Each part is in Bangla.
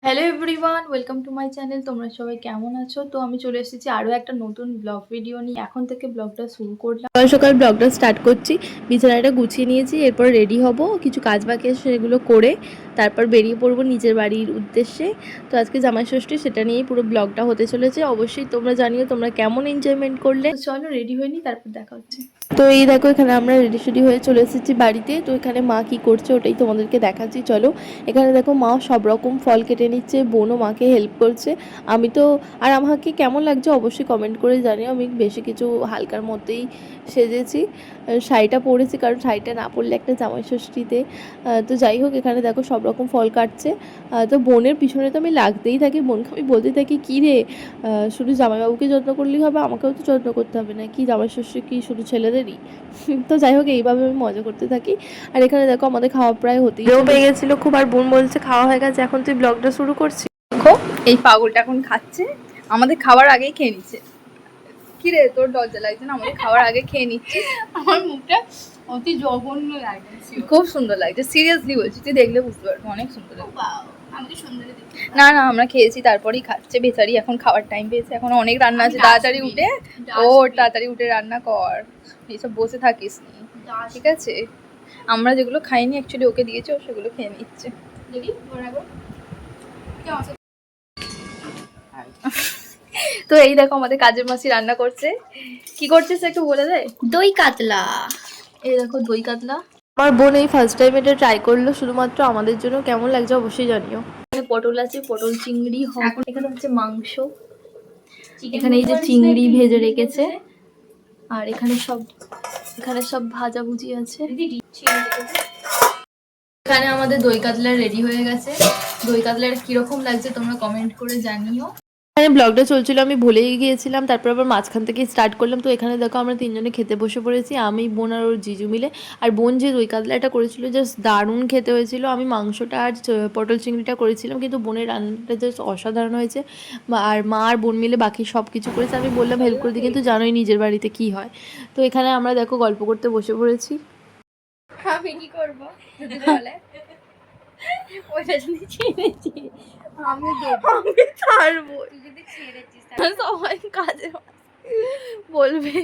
Hello everyone, welcome to my channel. তোমরা সবাই কেমন আছো? তো আমি চলে এসেছি আরও একটা নতুন ব্লগ ভিডিও নিয়ে। এখন থেকে ব্লগটা শুরু করলাম। সকাল সকাল ব্লগটা স্টার্ট করছি। বিছানাটা গুছিয়ে নিয়েছি, এরপর রেডি হব, কিছু কাজ বাকি আছে সেগুলো করে তারপর বেরিয়ে পড়বো নিজের বাড়ির উদ্দেশ্যে। তো আজকে জামাই ষষ্ঠী, সেটা নিয়েই পুরো ব্লগটা হতে চলেছে। অবশ্যই তোমরা জানিও তোমরা কেমন এনজয়মেন্ট করলে। তো চলো রেডি হয়ে নিই, তারপর দেখা হচ্ছে। তো এই দেখো, এখানে আমরা রেডি সেডি হয়ে চলে এসেছি বাড়িতে। তো এখানে মা কি করছে ওটাই তোমাদেরকে দেখাচ্ছি, চলো। এখানে দেখো মা সব রকম ফল কেটে নিচ্ছে, বোনও মাকে হেল্প করছে। আমি তো আর আমাকে কেমন লাগছে অবশ্যই কমেন্ট করে জানিও। আমি বেশি কিছু হালকার মধ্যেই সেজেছি, শাড়িটা পরেছি কারণ শাড়িটা না পরলে একটা জামাই ষষ্ঠীতে। তো যাই হোক, এখানে দেখো সব রকম ফল কাটছে। তো বোনের পিছনে তো আমি লাগতেই থাকি, বোনকে আমি বলতে থাকি কী রে, শুধু জামাইবাবুকে যত্ন করলেই হবে, আমাকেও তো যত্ন করতে হবে না কি, জামাই ষষ্ঠী কি শুধু ছেলেদেরই? তো যাই হোক, এইভাবে আমি মজা করতে থাকি। আর এখানে দেখো আমাদের খাওয়া প্রায় হতেই পেয়ে গেছিলো খুব, আর বোন বলছে খাওয়া হয়ে গেছে, এখন তুই ব্লগটা শুরু করছিস। দেখো এই পাগলটা এখন খাচ্ছে, আমাদের খাবার আগেই খেয়ে নিচ্ছে। কি রে তোর লজ্জা লাগছে না? আমাদের খাবার আগে খেয়ে নিচ্ছিস। আমার মুখটা অতি জঘন্য লাগছে। খুব সুন্দর লাগছে, সিরিয়াসলি বলছি, তুই দেখলে বুঝতে পারবি অনেক সুন্দর লাগছে। আমি তো সুন্দরী দেখতে। না না, আমরা খেয়েছি তারপরেই খাচ্ছে বেচারি, এখন খাওয়ার টাইম পেয়েছে, এখন অনেক রান্না আছে, তাড়াতাড়ি উঠে তাড়াতাড়ি উঠে রান্না কর, এইসব বসে থাকিস নি, ঠিক আছে? আমরা যেগুলো খাইনি অ্যাকচুয়ালি ওকে দিয়েছে, ও সেগুলো খেয়ে নিচ্ছে। তো এই দেখো আমাদের কাজের মাসি রান্না করছে। কি করছিস একটু বলে দে। দই কাতলা। এই দেখো দই কাতলা। আমার বোন এই ফার্স্ট টাইম এটা ট্রাই করলো শুধুমাত্র আমাদের জন্য, কেমন লাগছে অবশ্যই জানিও। এখানে পটল আছে, পটল চিংড়ি হবে, এখানে হচ্ছে মাংস, এখানে এই যে চিংড়ি ভেজে রেখেছে, আর এখানে সব ভাজাভুজি আছে। এখানে আমাদের দই কাতলা রেডি হয়ে গেছে। দই কাতলাটা কিরকম লাগছে তোমরা কমেন্ট করে জানিও। এখানে ব্লগটা চলছিল, আমি ভুলেই গিয়েছিলাম, তারপর আবার মাঝখান থেকে স্টার্ট করলাম। তো এখানে দেখো আমরা তিনজনে খেতে বসে পড়েছি, আমি, বোন আর ওর জিজু মিলে। আর বোন যে দই কাতলাটা করেছিল জাস্ট দারুণ খেতে হয়েছিল। আমি মাংসটা আর পটল চিংড়িটা করেছিলাম, কিন্তু বোনের রান্নাটা জাস্ট অসাধারণ হয়েছে। আর মা আর বোন মিলে বাকি সব কিছু করেছে, আমি বললাম হেল্প করে দিই, কিন্তু জানোই নিজের বাড়িতে কি হয়। তো এখানে আমরা দেখো গল্প করতে বসে পড়েছি। আমি কি করবো যদি বলে ওইটা যদি ছেড়েছি আমি ছাড়বো, তুই যদি ছেড়েছিস সবাই কাজে বলবে।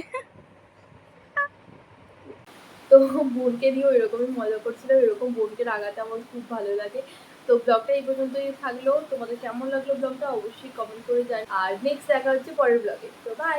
তো বোনকে নিয়েও এরকমই মজা করছিলাম, এরকম বোনকে রাগাতে আমার খুব ভালো লাগে। তো ব্লগটা এই পর্যন্তই থাকলো, তোমাদের কেমন লাগলো ব্লগটা অবশ্যই কমেন্ট করে জানাও। আর নেক্সট দেখা হচ্ছে পরের ব্লগে। তো বাই।